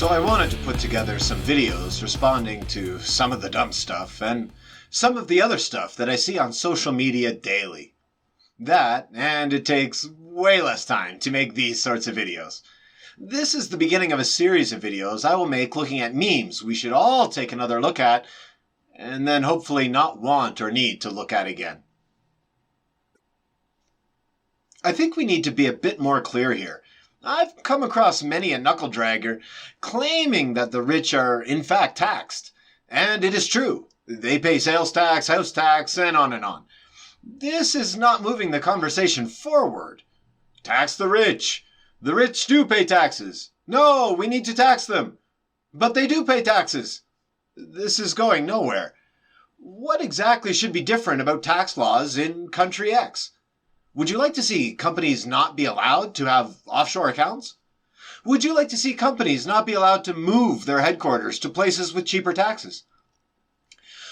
So I wanted to put together some videos responding to some of the dumb stuff and some of the other stuff that I see on social media daily. That, and it takes way less time to make these sorts of videos. This is the beginning of a series of videos I will make looking at memes we should all take another look at, and then hopefully not want or need to look at again. I think we need to be a bit more clear here. I've come across many a knuckle-dragger claiming that the rich are in fact taxed. And it is true. They pay sales tax, house tax, and on and on. This is not moving the conversation forward. Tax the rich. The rich do pay taxes. No, we need to tax them. But they do pay taxes. This is going nowhere. What exactly should be different about tax laws in country X? Would you like to see companies not be allowed to have offshore accounts? Would you like to see companies not be allowed to move their headquarters to places with cheaper taxes?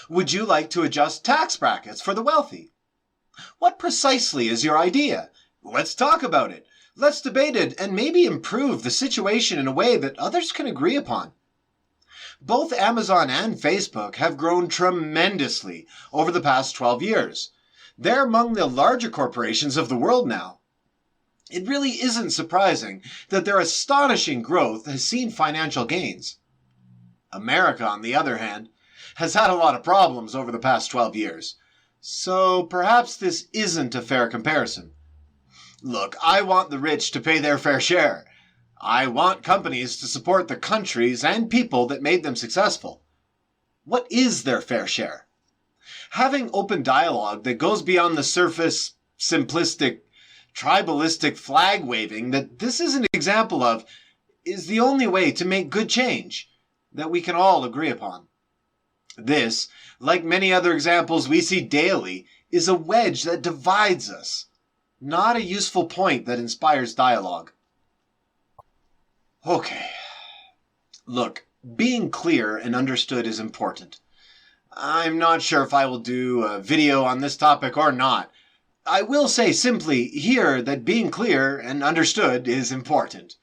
Would you like to adjust tax brackets for the wealthy? What precisely is your idea? Let's talk about it. Let's debate it and maybe improve the situation in a way that others can agree upon. Both Amazon and Facebook have grown tremendously over the past 12 years. They're among the larger corporations of the world now. It really isn't surprising that their astonishing growth has seen financial gains. America, on the other hand, has had a lot of problems over the past 12 years. So perhaps this isn't a fair comparison. Look, I want the rich to pay their fair share. I want companies to support the countries and people that made them successful. What is their fair share? Having open dialogue that goes beyond the surface, simplistic, tribalistic flag waving that this is an example of is the only way to make good change that we can all agree upon. This, like many other examples we see daily, is a wedge that divides us, not a useful point that inspires dialogue. Okay. Look, being clear and understood is important. I'm not sure if I will do a video on this topic or not. I will say simply here that being clear and understood is important.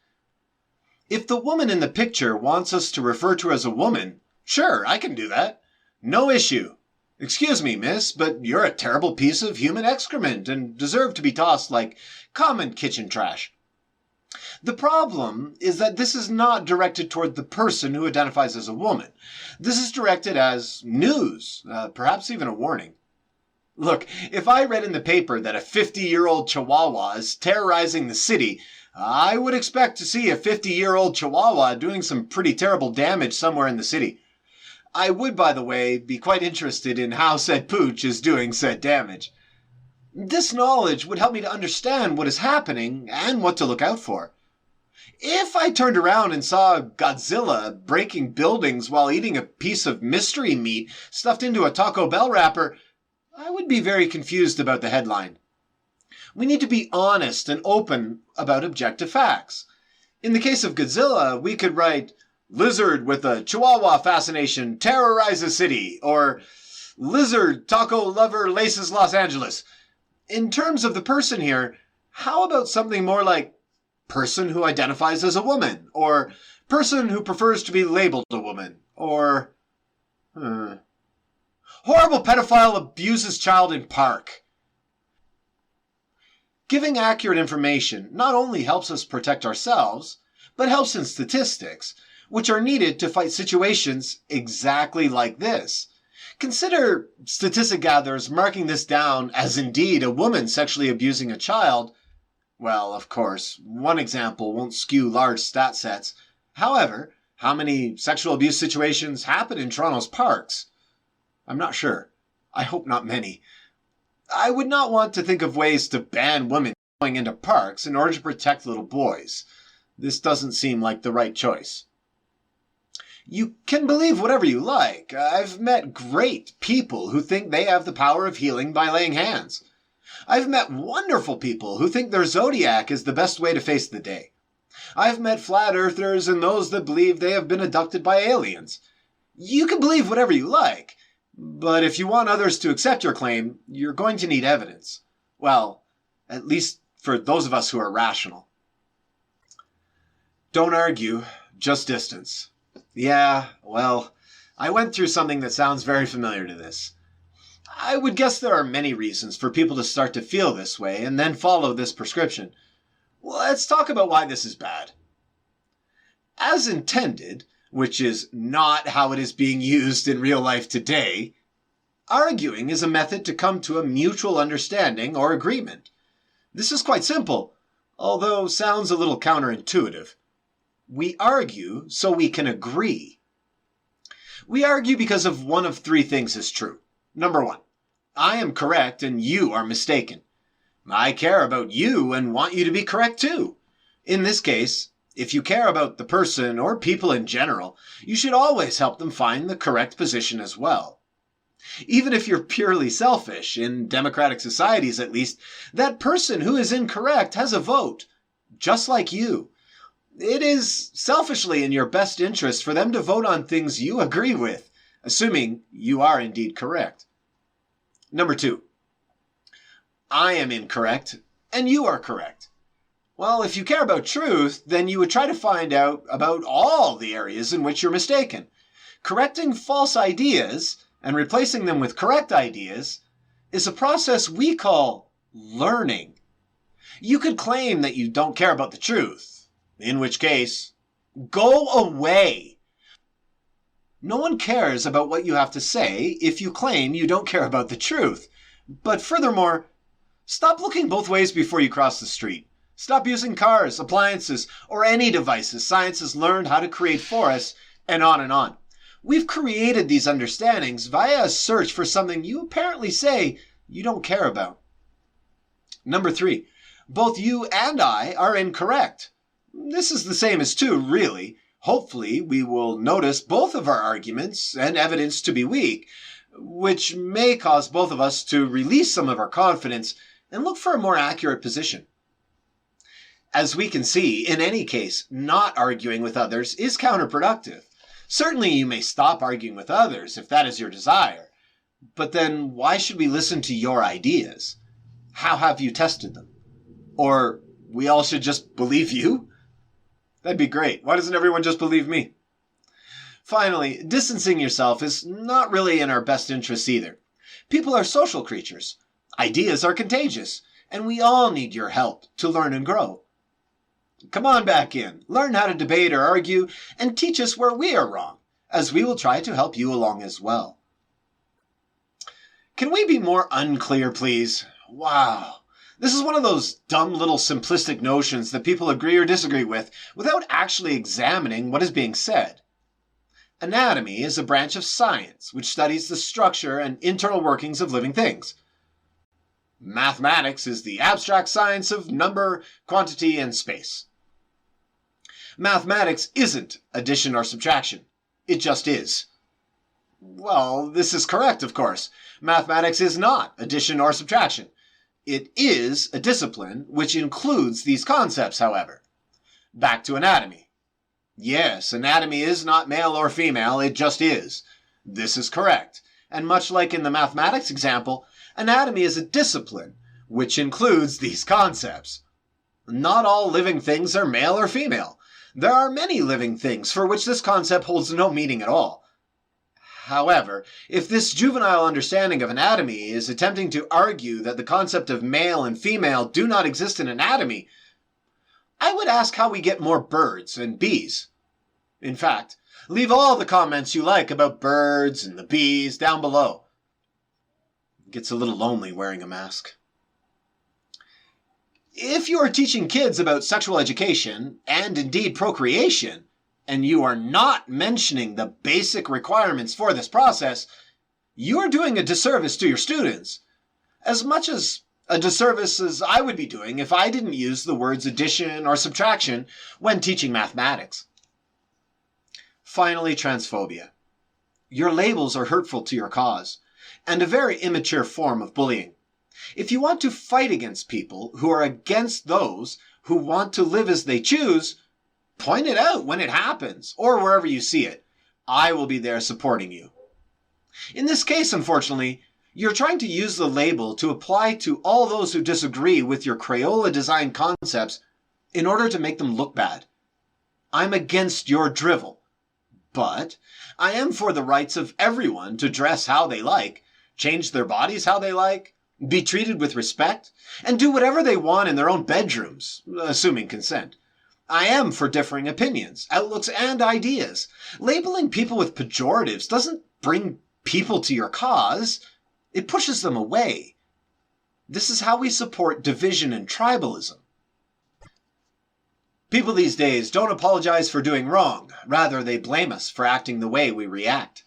If the woman in the picture wants us to refer to her as a woman, sure, I can do that. No issue. Excuse me, miss, but you're a terrible piece of human excrement and deserve to be tossed like common kitchen trash. The problem is that this is not directed toward the person who identifies as a woman. This is directed as news, perhaps even a warning. Look, if I read in the paper that a 50-year-old Chihuahua is terrorizing the city, I would expect to see a 50-year-old Chihuahua doing some pretty terrible damage somewhere in the city. I would, by the way, be quite interested in how said pooch is doing said damage. This knowledge would help me to understand what is happening and what to look out for. If I turned around and saw Godzilla breaking buildings while eating a piece of mystery meat stuffed into a Taco Bell wrapper, I would be very confused about the headline. We need to be honest and open about objective facts. In the case of Godzilla, we could write, "Lizard with a Chihuahua fascination terrorizes city," or "Lizard taco lover laces Los Angeles." In terms of the person here, how about something more like person who identifies as a woman, or person who prefers to be labeled a woman, or horrible pedophile abuses child in park. Giving accurate information not only helps us protect ourselves, but helps in statistics, which are needed to fight situations exactly like this. Consider statistic gatherers marking this down as indeed a woman sexually abusing a child. Well, of course, one example won't skew large stat sets. However, how many sexual abuse situations happen in Toronto's parks? I'm not sure. I hope not many. I would not want to think of ways to ban women going into parks in order to protect little boys. This doesn't seem like the right choice. You can believe whatever you like. I've met great people who think they have the power of healing by laying hands. I've met wonderful people who think their zodiac is the best way to face the day. I've met flat earthers and those that believe they have been abducted by aliens. You can believe whatever you like, but if you want others to accept your claim, you're going to need evidence. Well, at least for those of us who are rational. Don't argue. Just distance. Yeah, well, I went through something that sounds very familiar to this. I would guess there are many reasons for people to start to feel this way and then follow this prescription. Let's talk about why this is bad. As intended, which is not how it is being used in real life today, arguing is a method to come to a mutual understanding or agreement. This is quite simple, although sounds a little counterintuitive. We argue so we can agree. We argue because of one of three things is true. Number one, I am correct and you are mistaken. I care about you and want you to be correct too. In this case, if you care about the person or people in general, you should always help them find the correct position as well. Even if you're purely selfish, in democratic societies at least, that person who is incorrect has a vote, just like you. It is selfishly in your best interest for them to vote on things you agree with, assuming you are indeed correct. Number two, I am incorrect and you are correct. Well, if you care about truth, then you would try to find out about all the areas in which you're mistaken. Correcting false ideas and replacing them with correct ideas is a process we call learning. You could claim that you don't care about the truth, in which case, go away. No one cares about what you have to say if you claim you don't care about the truth. But furthermore, stop looking both ways before you cross the street. Stop using cars, appliances, or any devices science has learned how to create for us, and on and on. We've created these understandings via a search for something you apparently say you don't care about. Number three, both you and I are incorrect. This is the same as two, really. Hopefully, we will notice both of our arguments and evidence to be weak, which may cause both of us to release some of our confidence and look for a more accurate position. As we can see, in any case, not arguing with others is counterproductive. Certainly you may stop arguing with others if that is your desire, but then why should we listen to your ideas? How have you tested them? Or we all should just believe you? That'd be great. Why doesn't everyone just believe me? Finally, distancing yourself is not really in our best interests either. People are social creatures. Ideas are contagious, and we all need your help to learn and grow. Come on back in, learn how to debate or argue, and teach us where we are wrong, as we will try to help you along as well. Can we be more unclear, please? Wow. This is one of those dumb little simplistic notions that people agree or disagree with without actually examining what is being said. Anatomy is a branch of science which studies the structure and internal workings of living things. Mathematics is the abstract science of number, quantity, and space. Mathematics isn't addition or subtraction. It just is. Well, this is correct, of course. Mathematics is not addition or subtraction. It is a discipline which includes these concepts, however. Back to anatomy. Yes, anatomy is not male or female, it just is. This is correct. And much like in the mathematics example, anatomy is a discipline which includes these concepts. Not all living things are male or female. There are many living things for which this concept holds no meaning at all. However, if this juvenile understanding of anatomy is attempting to argue that the concept of male and female do not exist in anatomy, I would ask how we get more birds and bees. In fact, leave all the comments you like about birds and the bees down below. It gets a little lonely wearing a mask. If you are teaching kids about sexual education, and indeed procreation, and you are not mentioning the basic requirements for this process, you are doing a disservice to your students. As much as a disservice as I would be doing if I didn't use the words addition or subtraction when teaching mathematics. Finally, transphobia. Your labels are hurtful to your cause, and a very immature form of bullying. If you want to fight against people who are against those who want to live as they choose, point it out when it happens, or wherever you see it. I will be there supporting you. In this case, unfortunately, you're trying to use the label to apply to all those who disagree with your Crayola design concepts in order to make them look bad. I'm against your drivel. But I am for the rights of everyone to dress how they like, change their bodies how they like, be treated with respect, and do whatever they want in their own bedrooms, assuming consent. I am for differing opinions, outlooks, and ideas. Labeling people with pejoratives doesn't bring people to your cause. It pushes them away. This is how we support division and tribalism. People these days don't apologize for doing wrong. Rather, they blame us for acting the way we react.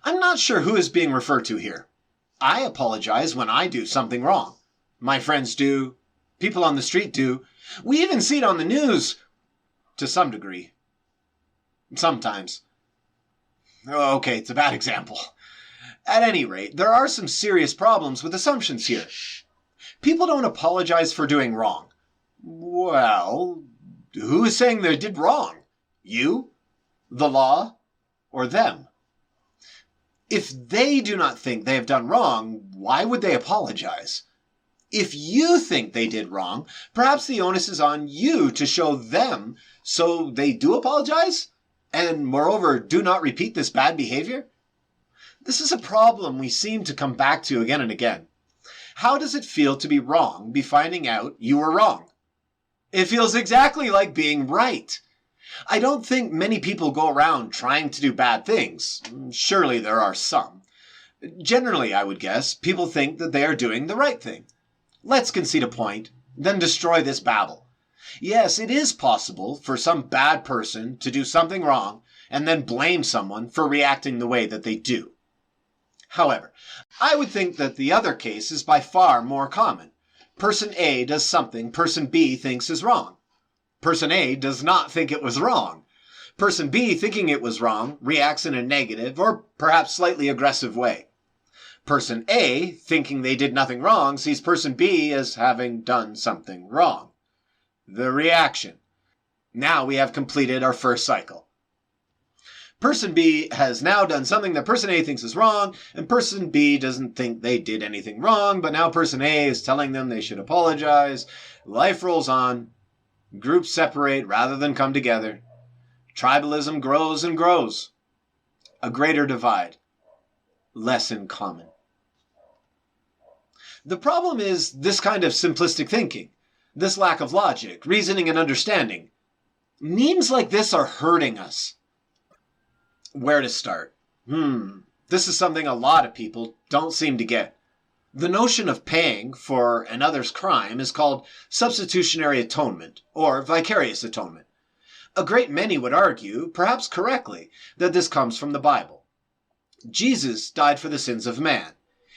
I'm not sure who is being referred to here. I apologize when I do something wrong. My friends do. People on the street do. We even see it on the news. To some degree. Sometimes. Okay, it's a bad example. At any rate, there are some serious problems with assumptions here. People don't apologize for doing wrong. Well, who is saying they did wrong? You? The law? Or them? If they do not think they have done wrong, why would they apologize? If you think they did wrong, perhaps the onus is on you to show them so they do apologize? And moreover, do not repeat this bad behavior? This is a problem we seem to come back to again and again. How does it feel to be wrong, be finding out you were wrong? It feels exactly like being right. I don't think many people go around trying to do bad things. Surely there are some. Generally, I would guess, people think that they are doing the right thing. Let's concede a point, then destroy this babble. Yes, it is possible for some bad person to do something wrong and then blame someone for reacting the way that they do. However, I would think that the other case is by far more common. Person A does something person B thinks is wrong. Person A does not think it was wrong. Person B, thinking it was wrong, reacts in a negative or perhaps slightly aggressive way. Person A, thinking they did nothing wrong, sees person B as having done something wrong. The reaction. Now we have completed our first cycle. Person B has now done something that person A thinks is wrong, and person B doesn't think they did anything wrong, but now person A is telling them they should apologize. Life rolls on. Groups separate rather than come together. Tribalism grows and grows. A greater divide. Less in common. The problem is this kind of simplistic thinking, this lack of logic, reasoning, and understanding. Memes like this are hurting us. Where to start? This is something a lot of people don't seem to get. The notion of paying for another's crime is called substitutionary atonement, or vicarious atonement. A great many would argue, perhaps correctly, that this comes from the Bible. Jesus died for the sins of man.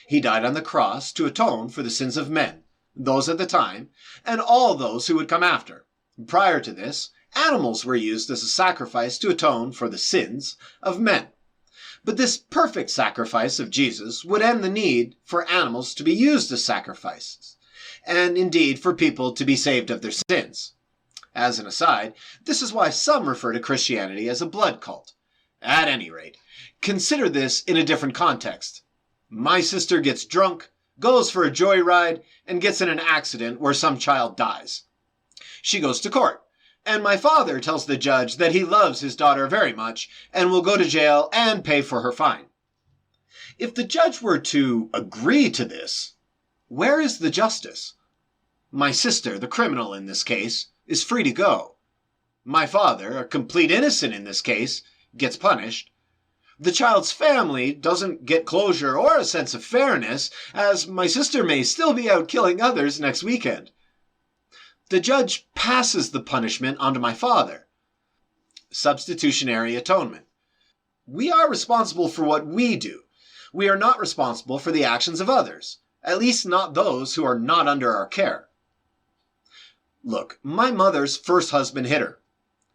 He died on the cross to atone for the sins of men, those at the time, and all those who would come after. Prior to this, animals were used as a sacrifice to atone for the sins of men. But this perfect sacrifice of Jesus would end the need for animals to be used as sacrifices, and indeed for people to be saved of their sins. As an aside, this is why some refer to Christianity as a blood cult. At any rate, consider this in a different context. My sister gets drunk, goes for a joyride, and gets in an accident where some child dies. She goes to court, and my father tells the judge that he loves his daughter very much and will go to jail and pay for her fine. If the judge were to agree to this, where is the justice? My sister, the criminal in this case, is free to go. My father, a complete innocent in this case, gets punished. The child's family doesn't get closure or a sense of fairness, as my sister may still be out killing others next weekend. The judge passes the punishment onto my father. Substitutionary atonement. We are responsible for what we do. We are not responsible for the actions of others, at least not those who are not under our care. Look, my mother's first husband hit her.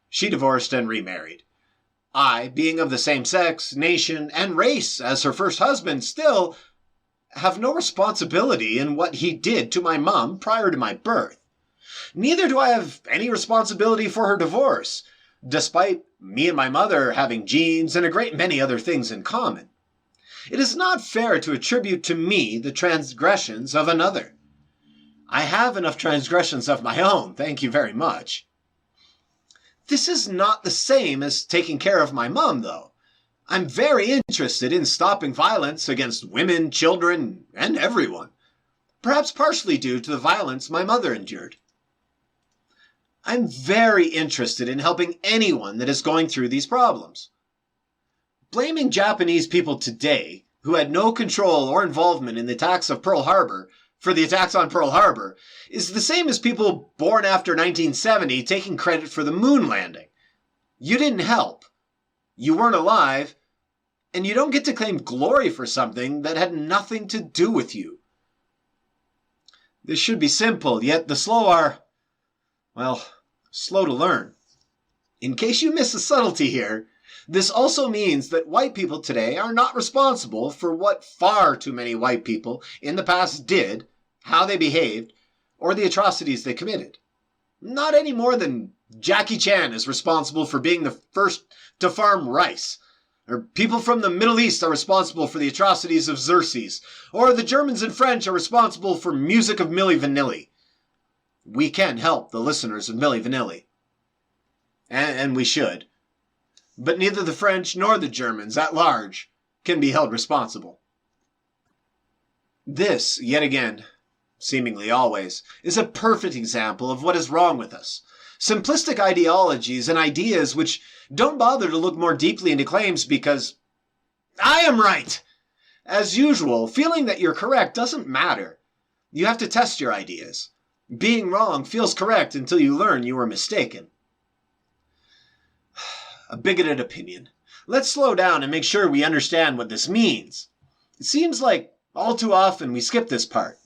She divorced and remarried. I, being of the same sex, nation, and race as her first husband, still have no responsibility in what he did to my mom prior to my birth. Neither do I have any responsibility for her divorce, despite me and my mother having genes and a great many other things in common. It is not fair to attribute to me the transgressions of another. I have enough transgressions of my own, thank you very much. This is not the same as taking care of my mom, though. I'm very interested in stopping violence against women, children, and everyone. Perhaps partially due to the violence my mother endured. I'm very interested in helping anyone that is going through these problems. Blaming Japanese people today, who had no control or involvement in the attacks of Pearl Harbor, for the attacks on Pearl Harbor, is the same as people born after 1970 taking credit for the moon landing. You didn't help. You weren't alive, and you don't get to claim glory for something that had nothing to do with you. This should be simple, yet the slow are, well, slow to learn. In case you miss the subtlety here, this also means that white people today are not responsible for what far too many white people in the past did, how they behaved, or the atrocities they committed. Not any more than Jackie Chan is responsible for being the first to farm rice, or people from the Middle East are responsible for the atrocities of Xerxes, or the Germans and French are responsible for music of Milli Vanilli. We can help the listeners of Milli Vanilli. And we should. But neither the French nor the Germans at large can be held responsible. This, yet again, seemingly always, is a perfect example of what is wrong with us. Simplistic ideologies and ideas which don't bother to look more deeply into claims because I am right. As usual, feeling that you're correct doesn't matter. You have to test your ideas. Being wrong feels correct until you learn you were mistaken. A bigoted opinion. Let's slow down and make sure we understand what this means. It seems like all too often we skip this part.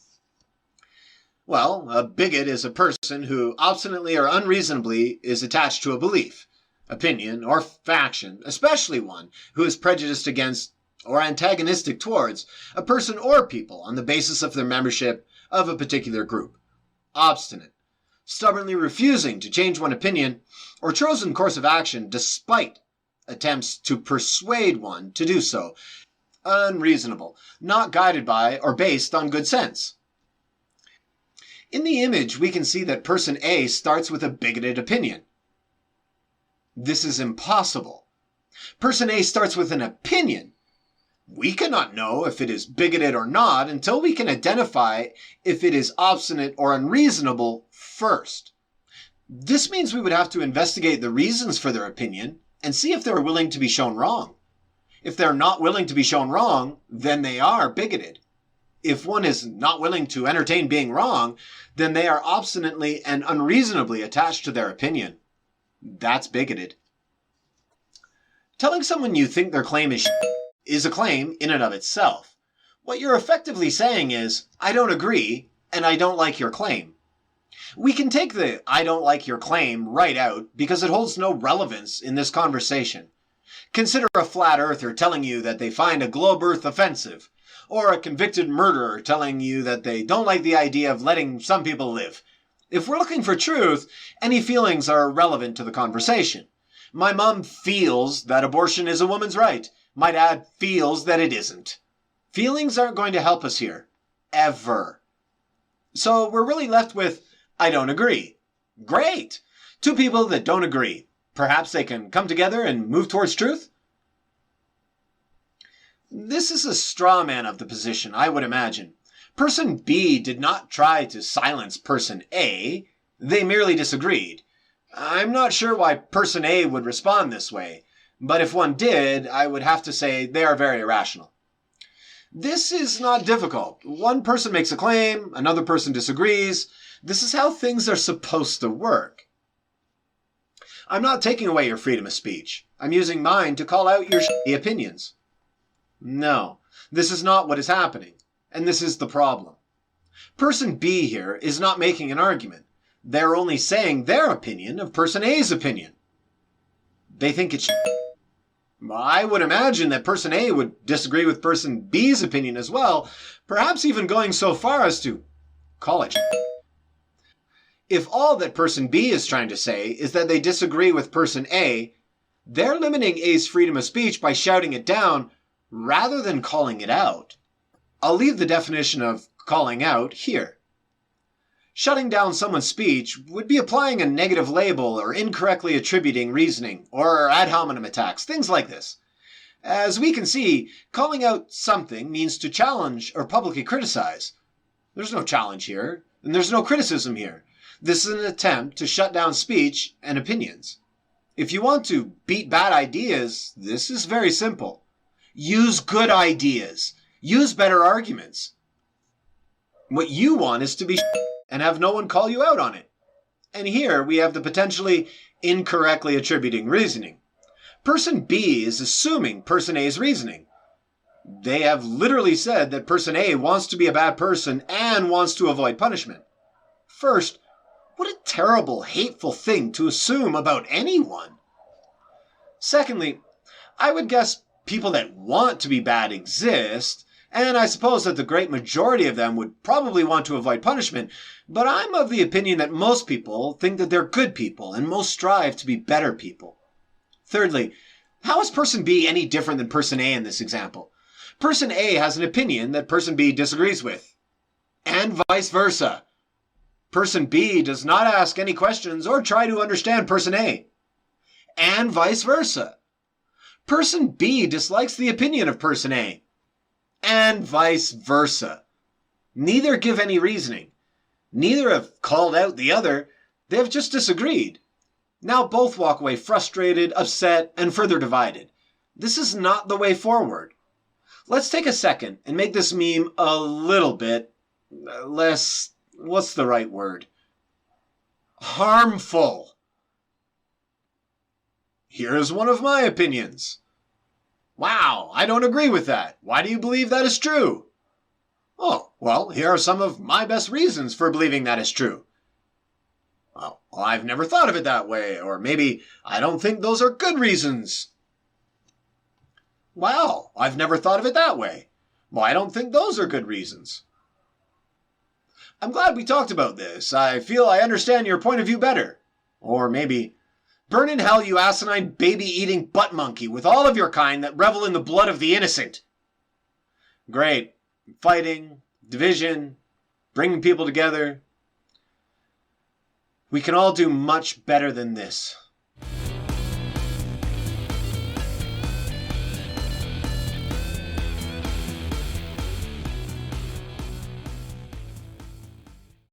Well, a bigot is a person who obstinately or unreasonably is attached to a belief, opinion, or faction, especially one who is prejudiced against or antagonistic towards a person or people on the basis of their membership of a particular group. Obstinate, stubbornly refusing to change one opinion or chosen course of action despite attempts to persuade one to do so. Unreasonable, not guided by or based on good sense. In the image, we can see that person A starts with a bigoted opinion. This is impossible. Person A starts with an opinion. We cannot know if it is bigoted or not until we can identify if it is obstinate or unreasonable first. This means we would have to investigate the reasons for their opinion and see if they're willing to be shown wrong. If they're not willing to be shown wrong, then they are bigoted. If one is not willing to entertain being wrong, then they are obstinately and unreasonably attached to their opinion. That's bigoted. Telling someone you think their claim is a claim in and of itself. What you're effectively saying is, I don't agree, and I don't like your claim. We can take the I don't like your claim right out because it holds no relevance in this conversation. Consider a flat earther telling you that they find a globe earth offensive, or a convicted murderer telling you that they don't like the idea of letting some people live. If we're looking for truth, any feelings are irrelevant to the conversation. My mom feels that abortion is a woman's right. My dad feels that it isn't. Feelings aren't going to help us here. Ever. So we're really left with, I don't agree. Great! Two people that don't agree. Perhaps they can come together and move towards truth? This is a straw man of the position, I would imagine. Person B did not try to silence person A. They merely disagreed. I'm not sure why person A would respond this way, but if one did, I would have to say they are very irrational. This is not difficult. One person makes a claim, another person disagrees. This is how things are supposed to work. I'm not taking away your freedom of speech. I'm using mine to call out your shitty opinions. No, this is not what is happening, and this is the problem. Person B here is not making an argument. They're only saying their opinion of person A's opinion. They think it's I would imagine that person A would disagree with person B's opinion as well, perhaps even going so far as to call it If all that person B is trying to say is that they disagree with person A, they're limiting A's freedom of speech by shouting it down rather than calling it out. I'll leave the definition of calling out here. Shutting down someone's speech would be applying a negative label or incorrectly attributing reasoning or ad hominem attacks, things like this. As we can see, calling out something means to challenge or publicly criticize. There's no challenge here, and there's no criticism here. This is an attempt to shut down speech and opinions. If you want to beat bad ideas, this is very simple. Use good ideas. Use better arguments. What you want is to be and have no one call you out on it. And here we have the potentially incorrectly attributing reasoning. Person B is assuming person A's reasoning. They have literally said that person A wants to be a bad person and wants to avoid punishment. First, what a terrible, hateful thing to assume about anyone. Secondly, I would guess people that want to be bad exist, and I suppose that the great majority of them would probably want to avoid punishment, but I'm of the opinion that most people think that they're good people and most strive to be better people. Thirdly, how is person B any different than person A in this example? Person A has an opinion that person B disagrees with, and vice versa. Person B does not ask any questions or try to understand person A, and vice versa. Person B dislikes the opinion of person A, and vice versa. Neither give any reasoning. Neither have called out the other. They have just disagreed. Now both walk away frustrated, upset, and further divided. This is not the way forward. Let's take a second and make this meme a little bit less, what's the right word? Harmful. Here's one of my opinions. Wow, I don't agree with that. Why do you believe that is true? Oh, well, here are some of my best reasons for believing that is true. Well, I've never thought of it that way, or maybe I don't think those are good reasons. Wow, I've never thought of it that way. Well, I don't think those are good reasons. I'm glad we talked about this. I feel I understand your point of view better. Or maybe, burn in hell, you asinine baby-eating butt monkey with all of your kind that revel in the blood of the innocent. Great. Fighting, division, bringing people together. We can all do much better than this.